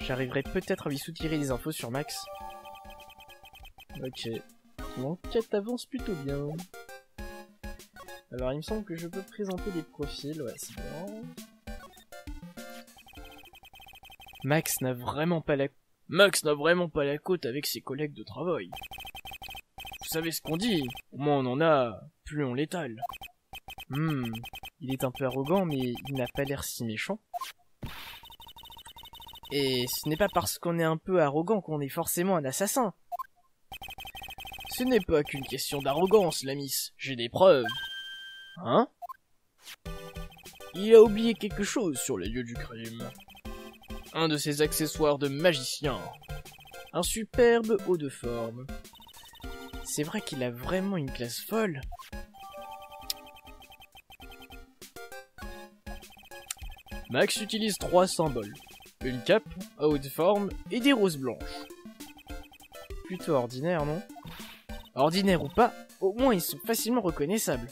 J'arriverai peut-être à lui soutirer des infos sur Max. Ok. L'enquête avance plutôt bien. Alors il me semble que je peux présenter des profils, ouais c'est bien. Max n'a vraiment pas la cote avec ses collègues de travail. Vous savez ce qu'on dit, moins on en a, plus on l'étale. Il est un peu arrogant mais il n'a pas l'air si méchant. Et ce n'est pas parce qu'on est un peu arrogant qu'on est forcément un assassin. Ce n'est pas qu'une question d'arrogance, la miss, j'ai des preuves. Hein? Il a oublié quelque chose sur les lieux du crime. Un de ses accessoires de magicien. Un superbe haut de forme. C'est vrai qu'il a vraiment une classe folle. Max utilise 3 symboles. Une cape, à haute forme et des roses blanches. Plutôt ordinaire, non? Ordinaire ou pas, au moins ils sont facilement reconnaissables.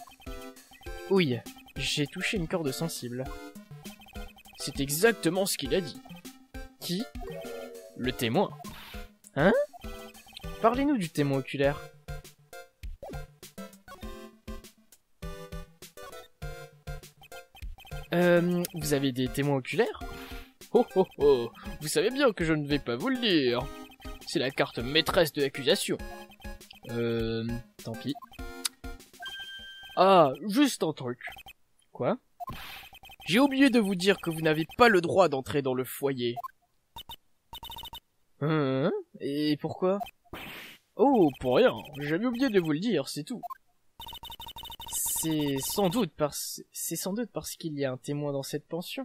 Oui, j'ai touché une corde sensible. C'est exactement ce qu'il a dit. Qui? Le témoin. Hein? Parlez-nous du témoin oculaire. Vous avez des témoins oculaires? Oh oh oh, vous savez bien que je ne vais pas vous le dire. C'est la carte maîtresse de l'accusation. Tant pis. Ah, juste un truc. Quoi? J'ai oublié de vous dire que vous n'avez pas le droit d'entrer dans le foyer. Et pourquoi? Oh, pour rien, j'avais oublié de vous le dire, c'est tout. C'est sans doute parce qu'il y a un témoin dans cette pension.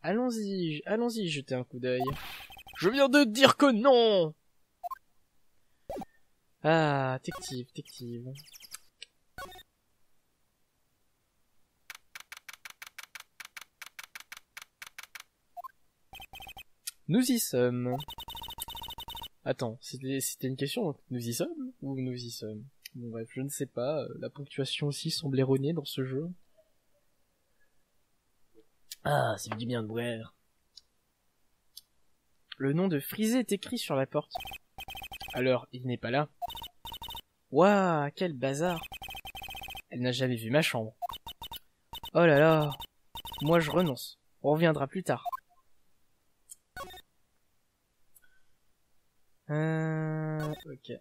Allons-y, jetez un coup d'œil. Je viens de dire que non! Ah, détective. Nous y sommes. Attends, c'était une question, donc nous y sommes? Ou nous y sommes? Bon bref, je ne sais pas, la ponctuation aussi semble erronée dans ce jeu. Ah, ça fait du bien de boire. Le nom de Frisé est écrit sur la porte. Alors, il n'est pas là. Waouh, quel bazar. Elle n'a jamais vu ma chambre. Oh là là. Moi je renonce. On reviendra plus tard. Ok.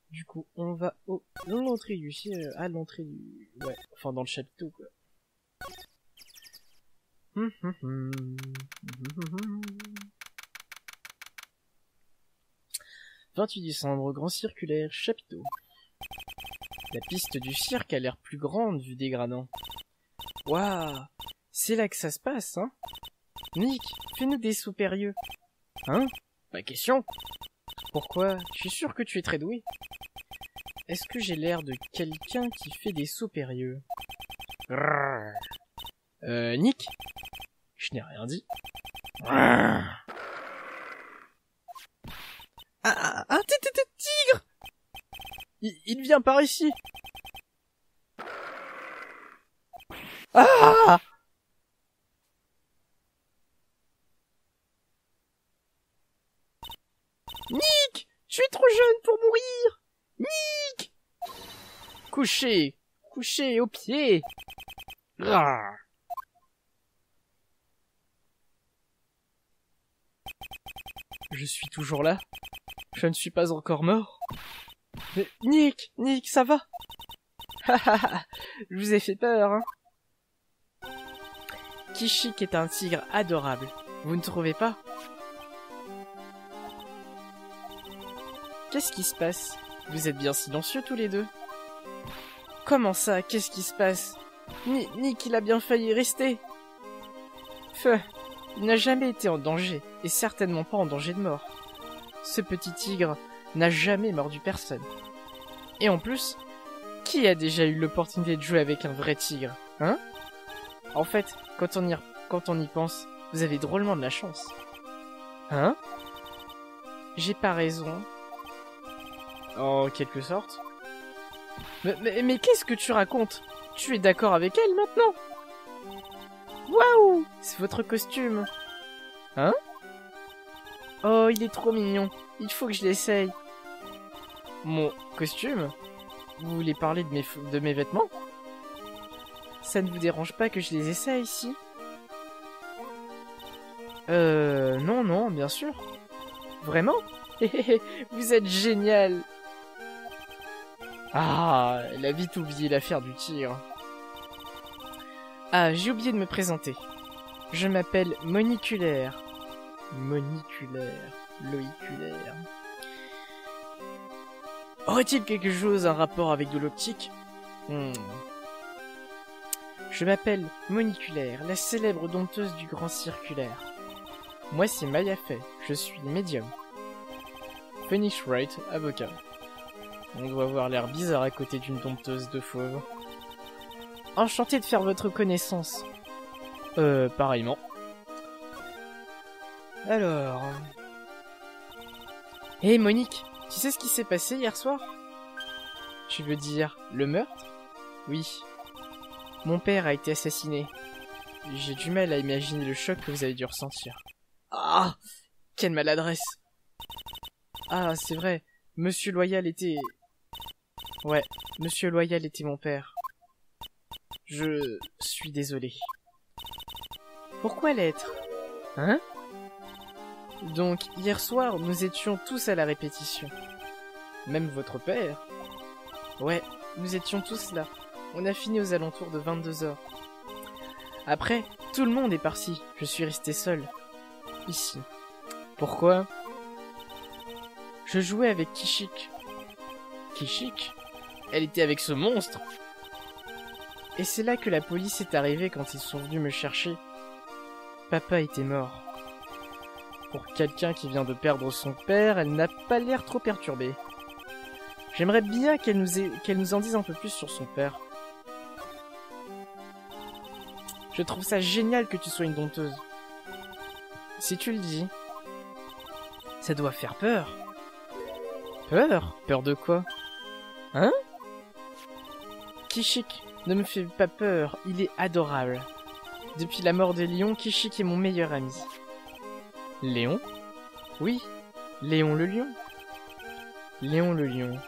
Du coup, on va à l'entrée du... Ouais, enfin dans le chapiteau, quoi. 28 décembre, grand circulaire, chapiteau. La piste du cirque a l'air plus grande vu des gradins. Waouh, c'est là que ça se passe, hein? Nick, fais-nous des sauts périlleux. Hein? Pas question. Pourquoi? Je suis sûr que tu es très doué. Est-ce que j'ai l'air de quelqu'un qui fait des sauts périlleux? Nick? Je n'ai rien dit. Un tigre! Il vient par ici. Ah! Nick! Tu es trop jeune pour mourir! Nick! Couché! Couché au pied! Rah! Je suis toujours là. Je ne suis pas encore mort. Mais Nick, ça va? Je vous ai fait peur, hein? Kishik est un tigre adorable. Vous ne trouvez pas? Qu'est-ce qui se passe? Vous êtes bien silencieux tous les deux. Comment ça? Qu'est-ce qui se passe? Nick, il a bien failli rester. Feu. Il n'a jamais été en danger, et certainement pas en danger de mort. Ce petit tigre n'a jamais mordu personne. Et en plus, qui a déjà eu l'opportunité de jouer avec un vrai tigre, hein? En fait, quand on y pense, vous avez drôlement de la chance. Hein? J'ai pas raison. En quelque sorte. Mais qu'est-ce que tu racontes? Tu es d'accord avec elle maintenant? Waouh! C'est votre costume. Hein? Oh, il est trop mignon. Il faut que je l'essaye. Mon costume? Vous voulez parler de mes vêtements? Ça ne vous dérange pas que je les essaye ici? Non, non, bien sûr. Vraiment? Vous êtes génial. Ah, elle a vite oublié l'affaire du tir. Ah, j'ai oublié de me présenter. Je m'appelle Moniculaire. Moniculaire. Loïculaire. Aurait-il quelque chose en rapport avec de l'optique? Je m'appelle Moniculaire, la célèbre dompteuse du grand circulaire. Moi c'est Maya Fey, je suis médium. Phoenix Wright, avocat. On doit avoir l'air bizarre à côté d'une dompteuse de fauve. Enchanté de faire votre connaissance. Pareillement. Alors... Hé Monique, tu sais ce qui s'est passé hier soir? Tu veux dire le meurtre? Oui. Mon père a été assassiné. J'ai du mal à imaginer le choc que vous avez dû ressentir. Ah! Quelle maladresse! Ah, c'est vrai. Monsieur Loyal était... Ouais, Monsieur Loyal était mon père. Je suis désolé. Pourquoi l'être? Hein? Donc, hier soir, nous étions tous à la répétition. Même votre père? Ouais, nous étions tous là. On a fini aux alentours de 22h. Après, tout le monde est parti. Je suis resté seul. Ici. Pourquoi? Je jouais avec Kishik. Kishik? Elle était avec ce monstre? Et c'est là que la police est arrivée quand ils sont venus me chercher. Papa était mort. Pour quelqu'un qui vient de perdre son père, elle n'a pas l'air trop perturbée. J'aimerais bien qu'elle nous en dise un peu plus sur son père. Je trouve ça génial que tu sois une dompteuse. Si tu le dis, ça doit faire peur. Peur? Peur de quoi? Hein? Kishik, ne me fais pas peur, il est adorable. Depuis la mort de Léon, Kishik est mon meilleur ami. Léon? Oui, Léon le lion. Léon le lion.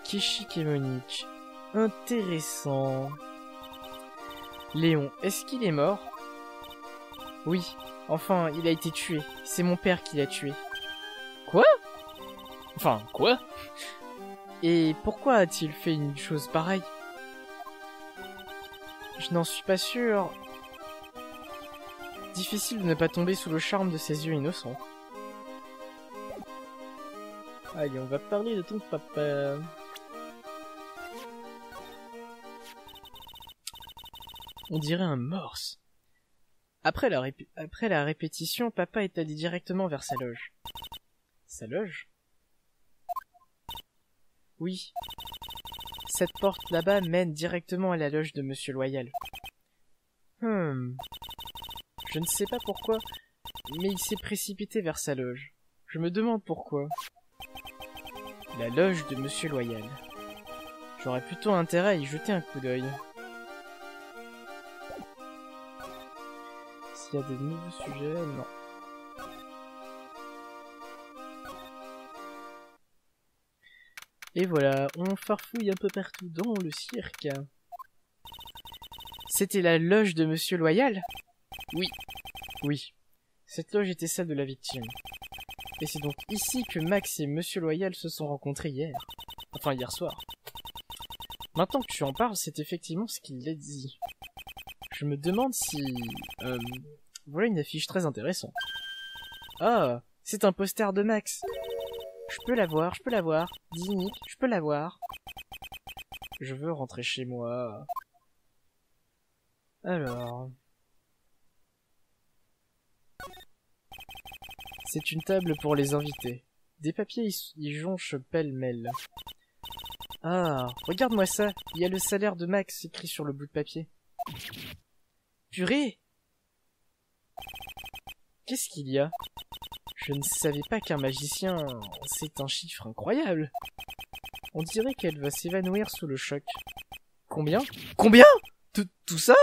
Kishik et Monique. Intéressant. Léon, est-ce qu'il est mort? Oui, enfin, il a été tué. C'est mon père qui l'a tué. Quoi? Enfin, quoi? Et pourquoi a-t-il fait une chose pareille? Je n'en suis pas sûr. Difficile de ne pas tomber sous le charme de ses yeux innocents. Allez, on va parler de ton papa. On dirait un morse. Après la répétition, papa est allé directement vers sa loge. Sa loge? Oui. Cette porte là-bas mène directement à la loge de Monsieur Loyal. Je ne sais pas pourquoi, mais il s'est précipité vers sa loge. Je me demande pourquoi. La loge de Monsieur Loyal. J'aurais plutôt intérêt à y jeter un coup d'œil. S'il y a des nouveaux sujets, non. Et voilà, on farfouille un peu partout dans le cirque. C'était la loge de Monsieur Loyal? Oui. Oui. Cette loge était celle de la victime. Et c'est donc ici que Max et Monsieur Loyal se sont rencontrés hier. Enfin, hier soir. Maintenant que tu en parles, c'est effectivement ce qu'il a dit. Je me demande si... voilà une affiche très intéressante. Ah, c'est un poster de Max. Je peux la voir, je peux la voir. Dis Nick, je peux la voir. Je veux rentrer chez moi. Alors... C'est une table pour les invités. Des papiers y jonchent pêle-mêle. Ah, regarde-moi ça. Il y a le salaire de Max écrit sur le bout de papier. Purée! Qu'est-ce qu'il y a? Je ne savais pas qu'un magicien... C'est un chiffre incroyable. On dirait qu'elle va s'évanouir sous le choc. Combien? Combien? Tout ça?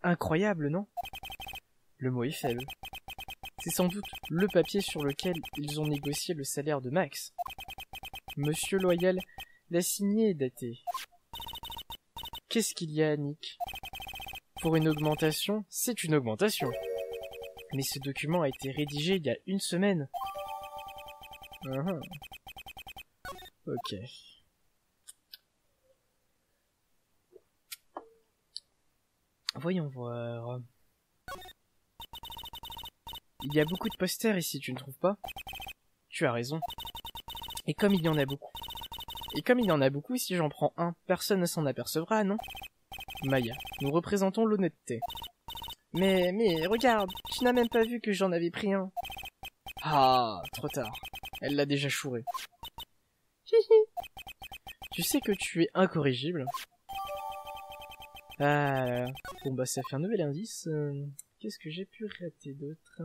incroyable, non? Le mot est faible. C'est sans doute le papier sur lequel ils ont négocié le salaire de Max. Monsieur Loyal l'a signé et daté. Qu'est-ce qu'il y a, Nick? Pour une augmentation, c'est une augmentation. Mais ce document a été rédigé il y a 1 semaine. Ok. Voyons voir. Il y a beaucoup de posters ici, tu ne trouves pas? Tu as raison. Et comme il y en a beaucoup, si j'en prends un, personne ne s'en apercevra, non? Maya, nous représentons l'honnêteté. Mais regarde, tu n'as même pas vu que j'en avais pris un. Ah, trop tard. Elle l'a déjà chouré. Tu sais que tu es incorrigible. Ah, bon bah ça fait un nouvel indice. Qu'est-ce que j'ai pu rater d'autre?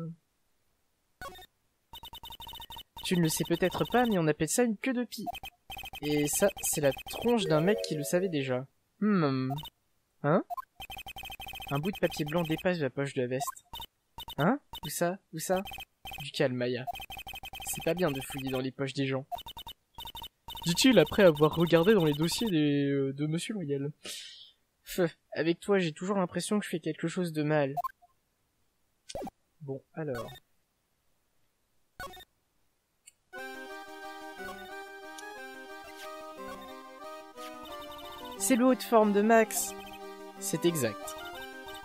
Tu ne le sais peut-être pas, mais on appelle ça une queue de pie. Et ça, c'est la tronche d'un mec qui le savait déjà. Hein? Un bout de papier blanc dépasse la poche de la veste. Hein? Où ça? Où ça? Du calme, Maya. C'est pas bien de fouiller dans les poches des gens. Dit-il après avoir regardé dans les dossiers de Monsieur Loyal. Avec toi, j'ai toujours l'impression que je fais quelque chose de mal. Bon, alors... C'est le haut de forme de Max. C'est exact.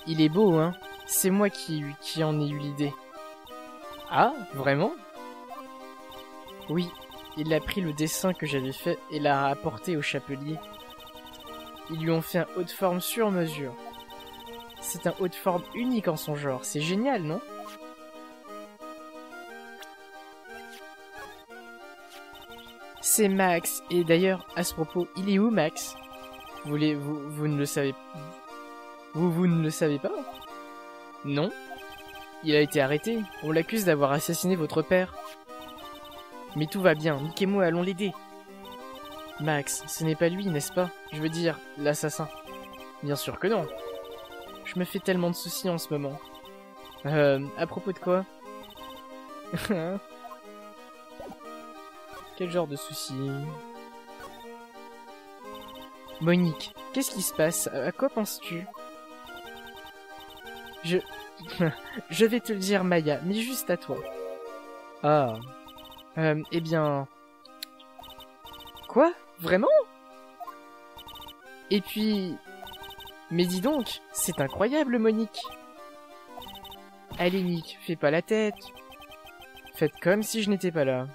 Il est beau, hein? C'est moi qui en ai eu l'idée. Ah, vraiment? Oui, il a pris le dessin que j'avais fait et l'a apporté au chapelier. Ils lui ont fait un haut de forme sur mesure. C'est un haut de forme unique en son genre. C'est génial, non? C'est Max. Et d'ailleurs, à ce propos, il est où, Max? Vous ne le savez... Vous ne le savez pas? Non. Il a été arrêté. On l'accuse d'avoir assassiné votre père. Mais tout va bien. Nick et moi allons l'aider. Max, ce n'est pas lui, n'est-ce pas? Je veux dire, l'assassin. Bien sûr que non. Je me fais tellement de soucis en ce moment. À propos de quoi? Quel genre de soucis? Monique, qu'est-ce qui se passe? À quoi penses-tu? Je vais te le dire, Maya, mais juste à toi. Ah. Eh bien... Quoi? Vraiment? Et puis... Mais dis donc, c'est incroyable, Monique. Allez, Nick, fais pas la tête. Faites comme si je n'étais pas là.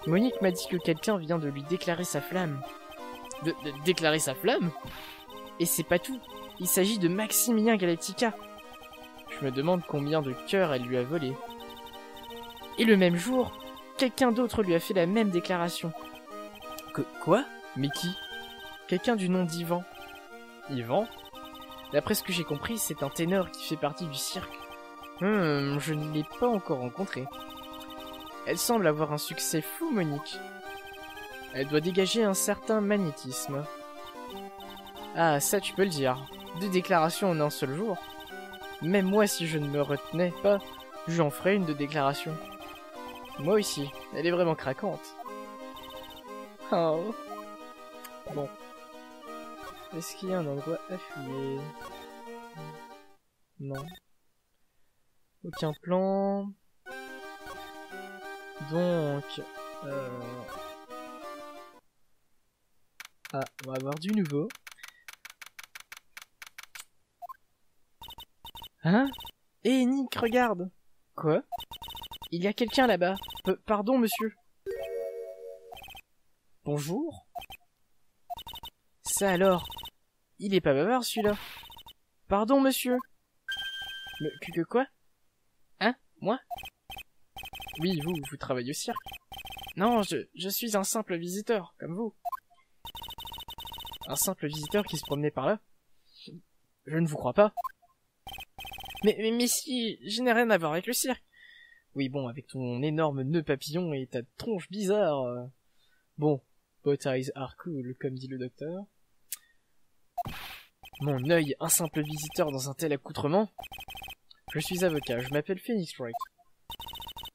Monique m'a dit que quelqu'un vient de lui déclarer sa flamme. De déclarer sa flamme? Et c'est pas tout. Il s'agit de Maximilien Galactica. Je me demande combien de cœurs elle lui a volé. Et le même jour, quelqu'un d'autre lui a fait la même déclaration. Quoi? Mais qui? Quelqu'un du nom d'Ivan. Ivan? D'après ce que j'ai compris, c'est un ténor qui fait partie du cirque. Je ne l'ai pas encore rencontré. Elle semble avoir un succès fou, Monique. Elle doit dégager un certain magnétisme. Ah, ça tu peux le dire. 2 déclarations en un seul jour. Même moi, si je ne me retenais pas, j'en ferais une de déclaration. Moi aussi, elle est vraiment craquante. Oh. Bon. Est-ce qu'il y a un endroit à fouiller? Non. Aucun plan. Donc... Ah, on va avoir du nouveau. Hein? Hé, Nick, regarde! Quoi? Il y a quelqu'un là-bas. Pardon, monsieur. Bonjour? Ça alors? Il est pas bavard, celui-là. Pardon, monsieur. Mais que quoi? Hein? Moi? Oui, vous travaillez au cirque. Non, je suis un simple visiteur, comme vous. Un simple visiteur qui se promenait par là? Je ne vous crois pas. Mais si, je n'ai rien à voir avec le cirque. Oui, bon, avec ton énorme nœud papillon et ta tronche bizarre... Bon, both eyes are cool, comme dit le docteur. Mon œil, un simple visiteur dans un tel accoutrement? Je suis avocat, je m'appelle Phoenix Wright.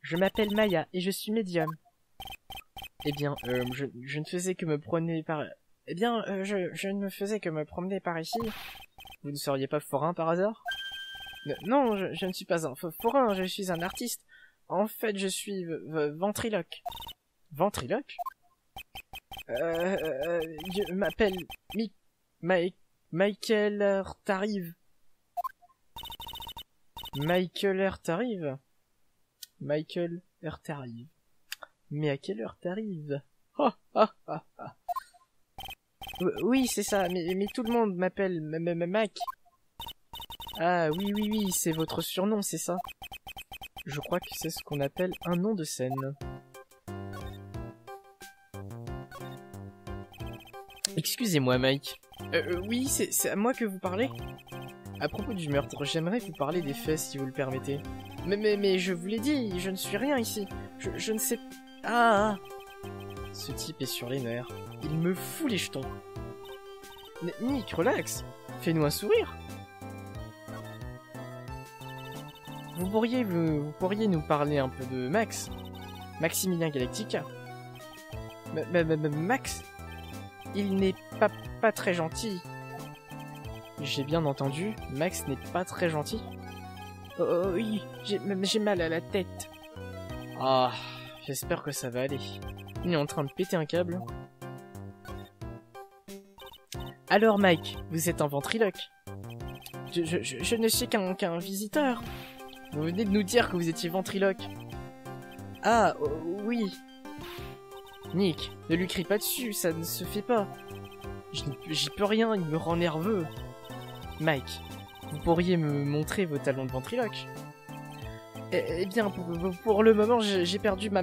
Je m'appelle Maya et je suis médium. Eh bien, je ne faisais que me promener par... Eh bien, je ne faisais que me promener par ici. Vous ne seriez pas forain par hasard? Non, je ne suis pas un forain, je suis un artiste. En fait, je suis ventriloque. Ventriloque? Je m'appelle Michael Earth t'arrive. Michael Earth t'arrive. Michael Earth t'arrive. Mais à quelle heure t'arrives? Oui, c'est ça, mais tout le monde m'appelle Mac. Ah oui, c'est votre surnom, c'est ça? Je crois que c'est ce qu'on appelle un nom de scène. Excusez-moi, Mike. Oui, c'est à moi que vous parlez? À propos du meurtre, j'aimerais vous parler des faits, si vous le permettez. Mais je vous l'ai dit, je ne suis rien ici. Je ne sais... Ah! Ce type est sur les nerfs. Il me fout les jetons. Nick, relax. Fais-nous un sourire. Vous pourriez nous parler un peu de Max? Maximilien Galactica. Max? Il n'est pas très gentil. J'ai bien entendu, Max n'est pas très gentil. Oh oui, j'ai mal à la tête. Ah, j'espère que ça va aller. Il est en train de péter un câble. Alors Mike, vous êtes un ventriloque? Je ne suis qu'un visiteur. Vous venez de nous dire que vous étiez ventriloque. Ah, oui. Nick, ne lui crie pas dessus, ça ne se fait pas. J'y peux rien, il me rend nerveux. Mike, vous pourriez me montrer vos talents de ventriloque? Eh bien, pour le moment, j'ai perdu ma...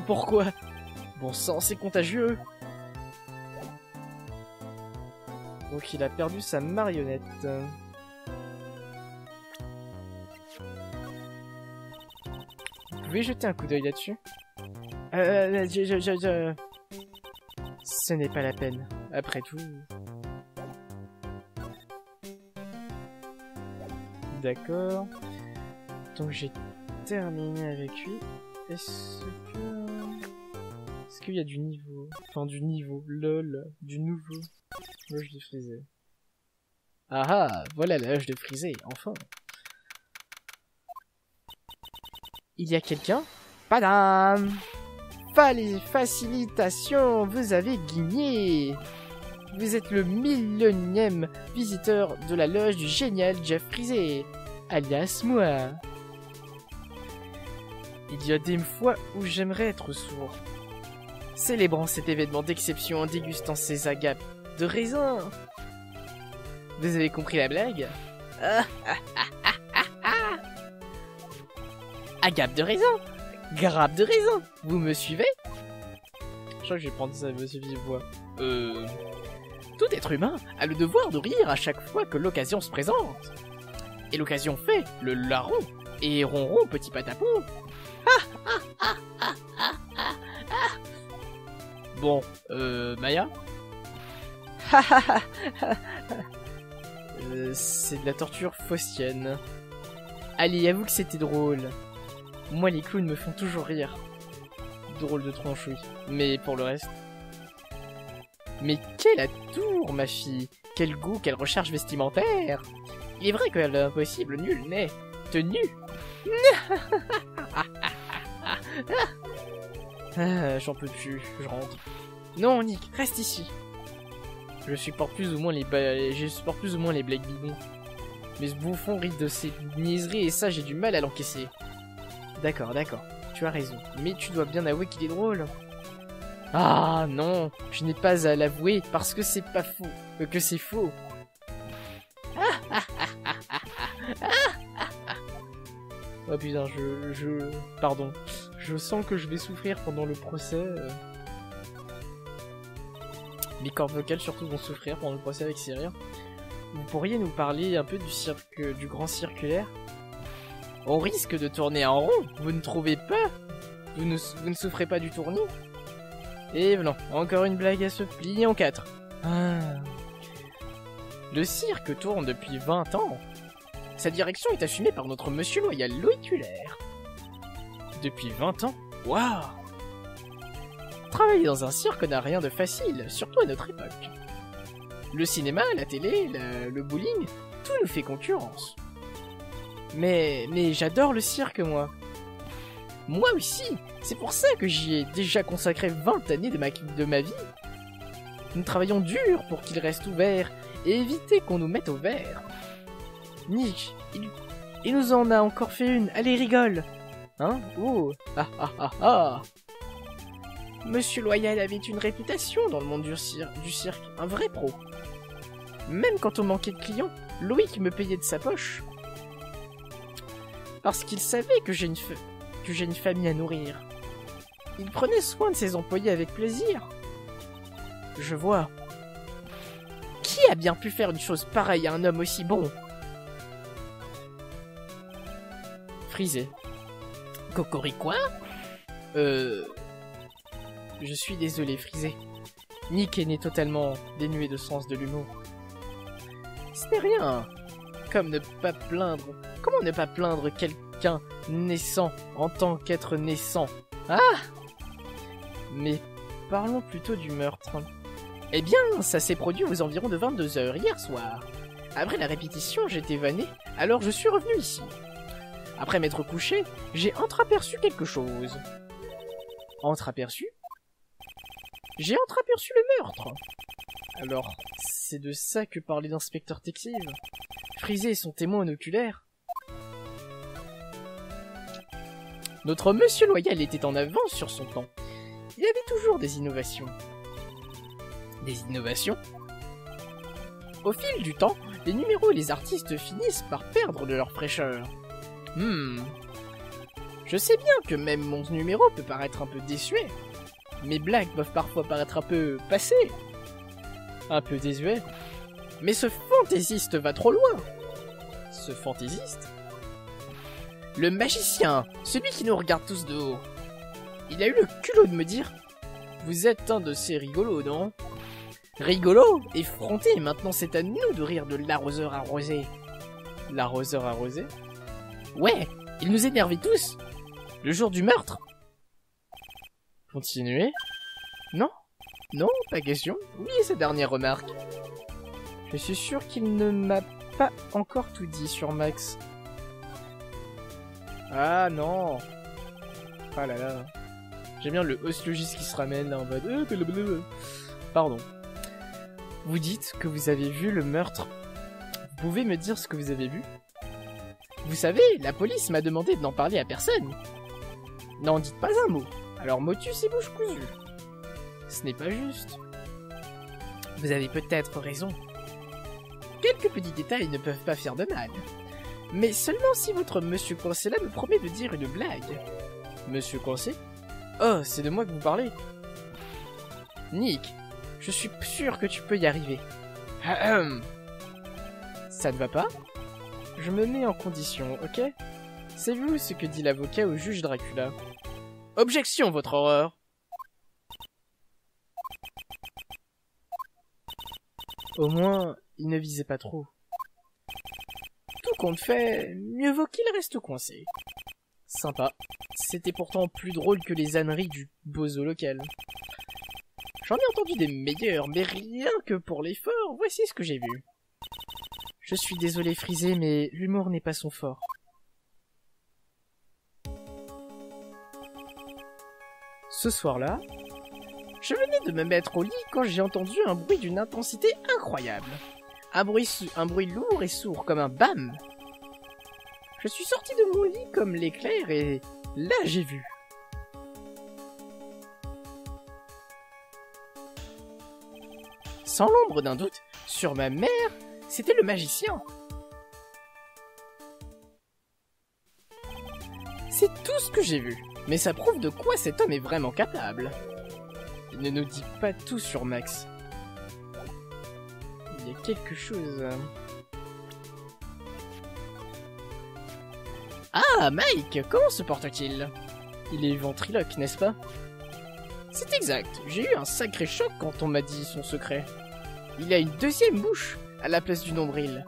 Pourquoi? Bon sang, c'est contagieux. Donc il a perdu sa marionnette. Vous pouvez jeter un coup d'œil là-dessus? Ce n'est pas la peine. Après tout... D'accord. Donc j'ai terminé avec lui. Est-ce qu'il y a du niveau? Enfin du niveau. LOL. Du nouveau. L'âge de frisé. Ah ah, voilà l'âge de frisé, enfin. Il y a quelqu'un? Padam! Facilitation, vous avez gagné! Vous êtes le 1000e visiteur de la loge du génial Jeff Frisé, alias moi. Il y a des fois où j'aimerais être sourd. Célébrons cet événement d'exception en dégustant ces agapes de raisin. Vous avez compris la blague? Agapes de raisin? Grappe de raisin? Vous me suivez? Je crois que je vais prendre ça, monsieur Vivois. Tout être humain a le devoir de rire à chaque fois que l'occasion se présente. Et l'occasion fait le larron. Et ronron petit patapon. Bon, Maya? C'est de la torture faustienne. Allez, avoue que c'était drôle. Moi, les clowns me font toujours rire. Drôle de tronche, oui. Mais pour le reste... Mais quelle atour, ma fille! Quel goût, quelle recherche vestimentaire! Il est vrai que l'impossible nul n'est tenu. J'en peux plus, je rentre. Non, Nick, reste ici. Je supporte plus ou moins les blagues bidons. Mais ce bouffon rit de ses niaiseries et ça, j'ai du mal à l'encaisser. D'accord, tu as raison. Mais tu dois bien avouer qu'il est drôle. Ah non, je n'ai pas à l'avouer parce que c'est pas faux, que c'est faux. Oh putain, pardon. Je sens que je vais souffrir pendant le procès. Mes cordes vocales surtout vont souffrir pendant le procès avec ces rires. Vous pourriez nous parler un peu du grand circulaire? On risque de tourner en rond, vous ne trouvez pas? Vous ne souffrez pas du tournis? Et voilà, encore une blague à se plier en 4. Ah. Le cirque tourne depuis 20 ans. Sa direction est assumée par notre monsieur loyal Loïc Huller. Depuis 20 ans? Waouh! Travailler dans un cirque n'a rien de facile, surtout à notre époque. Le cinéma, la télé, le bowling, tout nous fait concurrence. Mais j'adore le cirque, moi. Moi aussi, c'est pour ça que j'y ai déjà consacré 20 années de ma vie. Nous travaillons dur pour qu'il reste ouvert et éviter qu'on nous mette au vert. Nick, il nous en a encore fait une, allez rigole. Hein? Oh, ah ah ah ah. Monsieur Loyal avait une réputation dans le monde du cirque, un vrai pro. Même quand on manquait de clients, Loïc me payait de sa poche. Parce qu'il savait que j'ai une famille à nourrir. Il prenait soin de ses employés avec plaisir. Je vois. Qui a bien pu faire une chose pareille à un homme aussi bon? Frisé. Cocoriquois? Je suis désolé, Frisé. Nick est né totalement dénué de sens de l'humour. Ce n'est rien. Comment ne pas plaindre quelqu'un naissant en tant qu'être naissant? Ah! Mais parlons plutôt du meurtre. Eh bien, ça s'est produit aux environs de 22 h hier soir. Après la répétition, j'étais vanné, alors je suis revenu ici. Après m'être couché, j'ai entreaperçu quelque chose. Entreaperçu? J'ai entreaperçu le meurtre. Alors, c'est de ça que parlait l'inspecteur Texive. Frisé et son témoin oculaire. Notre monsieur loyal était en avance sur son temps. Il avait toujours des innovations. Des innovations? Au fil du temps, les numéros et les artistes finissent par perdre de leur fraîcheur. Je sais bien que même mon numéro peut paraître un peu désuet. Mes blagues peuvent parfois paraître un peu passées. Un peu désuet. Mais ce fantaisiste va trop loin. Ce fantaisiste? Le magicien, celui qui nous regarde tous de haut. Il a eu le culot de me dire « Vous êtes un de ces rigolos, non ?» Rigolo, effronté, maintenant c'est à nous de rire de l'arroseur arrosé. L'arroseur arrosé? Ouais, il nous énervait tous. Le jour du meurtre. Continuez? Non? Non, pas question. Oui, cette dernière remarque. Je suis sûr qu'il ne m'a pas encore tout dit sur Max. Ah non. Ah là là. J'aime bien le ostlogiste qui se ramène là en mode... Pardon. Vous dites que vous avez vu le meurtre. Vous pouvez me dire ce que vous avez vu? Vous savez, la police m'a demandé de n'en parler à personne. N'en dites pas un mot. Alors motus et bouche cousue. Ce n'est pas juste. Vous avez peut-être raison. Quelques petits détails ne peuvent pas faire de mal. Mais seulement si votre monsieur Coincé là me promet de dire une blague. Monsieur Coincé? Oh, c'est de moi que vous parlez. Nick, je suis sûr que tu peux y arriver. Ça ne va pas? Je me mets en condition, ok? Savez-vous ce que dit l'avocat au juge Dracula? Objection, votre horreur! Au moins, il ne visait pas trop. Tout compte fait, mieux vaut qu'il reste coincé. Sympa. C'était pourtant plus drôle que les âneries du bozo local. J'en ai entendu des meilleurs, mais rien que pour l'effort, voici ce que j'ai vu. Je suis désolé Frisé, mais l'humour n'est pas son fort. Ce soir-là, je venais de me mettre au lit quand j'ai entendu un bruit d'une intensité incroyable. Un bruit lourd et sourd comme un bam. Je suis sorti de mon lit comme l'éclair et là j'ai vu. Sans l'ombre d'un doute, sur ma mère, c'était le magicien. C'est tout ce que j'ai vu, mais ça prouve de quoi cet homme est vraiment capable. Il ne nous dit pas tout sur Max. Il y a quelque chose... Ah, Mike, comment se porte-t-il? Il est ventriloque, n'est-ce pas? C'est exact, j'ai eu un sacré choc quand on m'a dit son secret. Il y a une deuxième bouche à la place du nombril.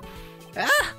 Ah!